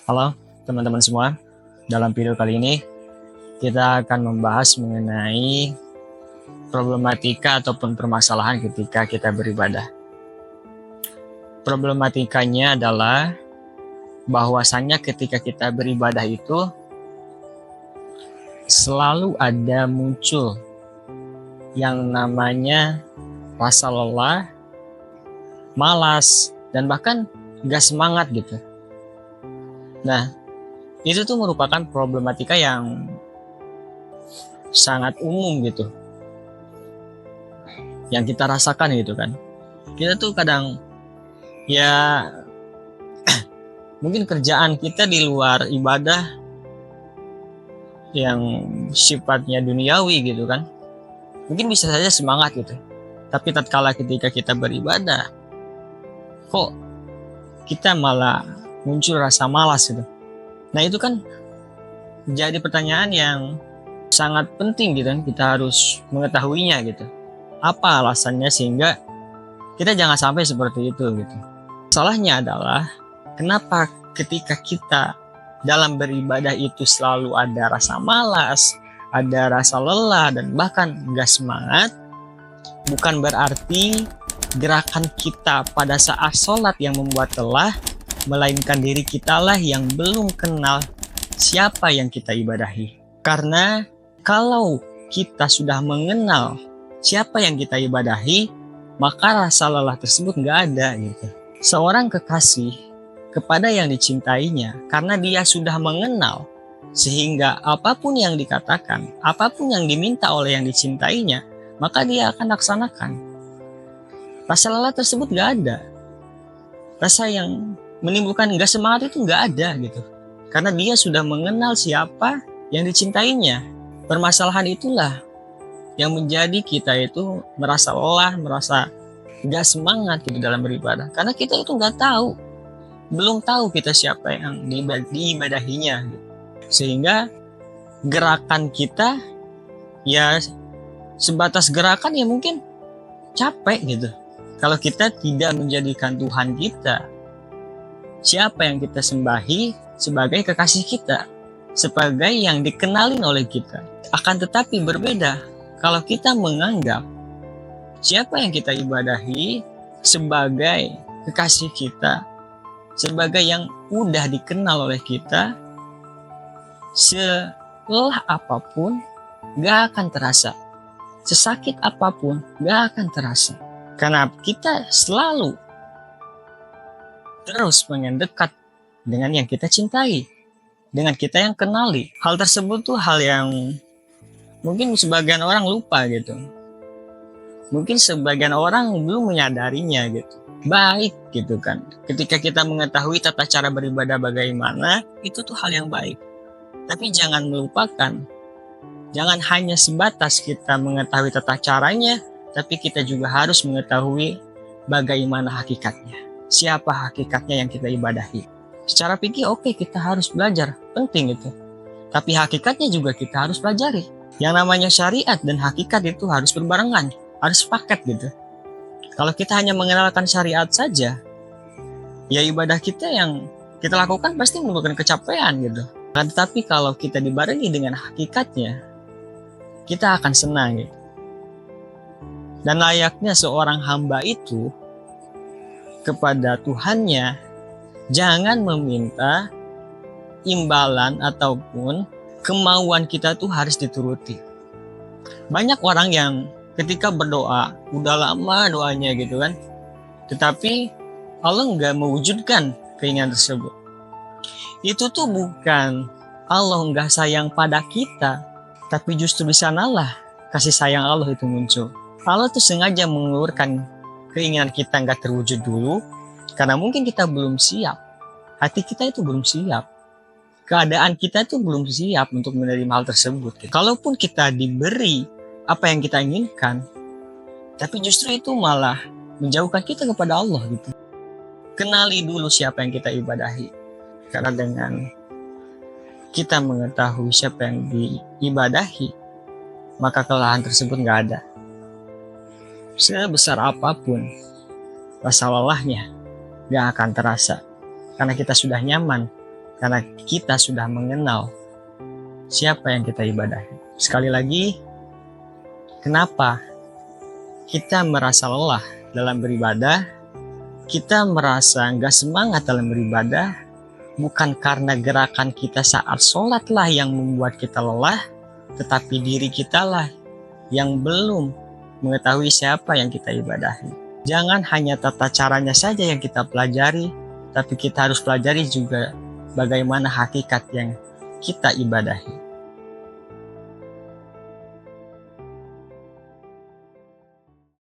Halo teman-teman semua, dalam video kali ini kita akan membahas mengenai problematika ataupun permasalahan ketika kita beribadah. Problematikanya adalah bahwasannya ketika kita beribadah itu selalu ada muncul yang namanya rasa lelah, malas, dan bahkan gak semangat gitu. Nah, itu tuh merupakan problematika yang sangat umum gitu, yang kita rasakan gitu kan. Kita tuh kadang ya mungkin kerjaan kita di luar ibadah yang sifatnya duniawi gitu kan, mungkin bisa saja semangat gitu, tapi tatkala ketika kita beribadah kok kita malah muncul rasa malas gitu. Nah itu kan jadi pertanyaan yang sangat penting gitu kan, kita harus mengetahuinya gitu. Apa alasannya sehingga kita jangan sampai seperti itu gitu. Salahnya adalah kenapa ketika kita dalam beribadah itu selalu ada rasa malas, ada rasa lelah, dan bahkan gak semangat, bukan berarti gerakan kita pada saat sholat yang membuat lelah, melainkan diri kita lah yang belum kenal siapa yang kita ibadahi. Karena kalau kita sudah mengenal siapa yang kita ibadahi, maka rasa lelah tersebut nggak ada gitu. Seorang kekasih kepada yang dicintainya karena dia sudah mengenal, sehingga apapun yang dikatakan, apapun yang diminta oleh yang dicintainya, maka dia akan laksanakan. Rasa lelah tersebut nggak ada. Rasa yang menimbulkan nggak semangat itu nggak ada gitu. Karena dia sudah mengenal siapa yang dicintainya. Permasalahan itulah yang menjadi kita itu merasa lelah, merasa nggak semangat gitu dalam beribadah. Karena kita itu nggak tahu, belum tahu kita siapa yang diibadahinya. Gitu. Sehingga gerakan kita ya sebatas gerakan ya mungkin capek gitu. Kalau kita tidak menjadikan Tuhan kita, siapa yang kita sembahi sebagai kekasih kita, sebagai yang dikenalin oleh kita. Akan tetapi berbeda kalau kita menganggap siapa yang kita ibadahi sebagai kekasih kita, sebagai yang udah dikenal oleh kita, selelah apapun gak akan terasa, sesakit apapun gak akan terasa. Karena kita selalu terus pengen dekat dengan yang kita cintai, dengan kita yang kenali. Hal tersebut tuh hal yang mungkin sebagian orang lupa gitu. Mungkin sebagian orang belum menyadarinya gitu. Baik gitu kan. Ketika kita mengetahui tata cara beribadah bagaimana, itu tuh hal yang baik. Tapi jangan melupakan, jangan hanya sebatas kita mengetahui tata caranya, tapi kita juga harus mengetahui bagaimana hakikatnya. Siapa hakikatnya yang kita ibadahi. Secara fikih oke, kita harus belajar, penting itu. Tapi hakikatnya juga kita harus pelajari. Yang namanya syariat dan hakikat itu harus berbarengan, harus paket gitu. Kalau kita hanya mengenalkan syariat saja, ya ibadah kita yang kita lakukan pasti menimbulkan kecapean gitu. Tetapi kalau kita dibarengi dengan hakikatnya, kita akan senang gitu. Dan layaknya seorang hamba itu kepada Tuhannya, jangan meminta imbalan ataupun kemauan kita tuh harus dituruti. Banyak orang yang ketika berdoa, udah lama doanya gitu kan, tetapi Allah nggak mewujudkan keinginan tersebut. Itu tuh bukan Allah nggak sayang pada kita, tapi justru di sanalah kasih sayang Allah itu muncul. Allah tuh sengaja mengulurkan keinginan kita nggak terwujud dulu, karena mungkin kita belum siap. Hati kita itu belum siap. Keadaan kita itu belum siap untuk menerima hal tersebut. Kalaupun kita diberi apa yang kita inginkan, tapi justru itu malah menjauhkan kita kepada Allah gitu. Kenali dulu siapa yang kita ibadahi. Karena dengan kita mengetahui siapa yang diibadahi, maka kelelahan tersebut nggak ada. Sebesar apapun rasa lelahnya gak akan terasa, karena kita sudah nyaman, karena kita sudah mengenal siapa yang kita ibadahi. Sekali lagi, kenapa kita merasa lelah dalam beribadah, kita merasa nggak semangat dalam beribadah, bukan karena gerakan kita saat sholat lah yang membuat kita lelah, tetapi diri kita lah yang belum mengetahui siapa yang kita ibadahi. Jangan hanya tata caranya saja yang kita pelajari, tapi kita harus pelajari juga bagaimana hakikat yang kita ibadahi.